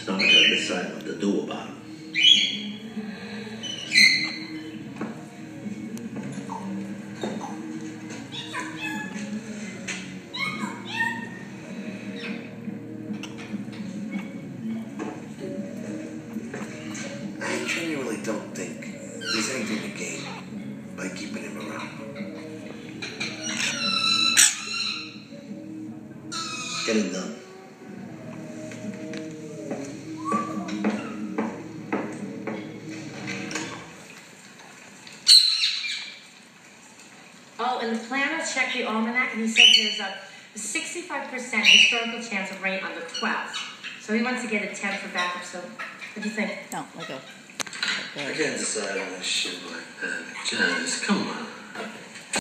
So I gotta decide what to do about it. I genuinely don't think there's anything to gain by keeping him around. Get it done. Oh, and the planner checked the almanac, and he said there's a 65% historical chance of rain on the 12th. So he wants to get a 10 for backup, so what do you think? No, let go. I can't decide on that shit like that. Jazz, come on.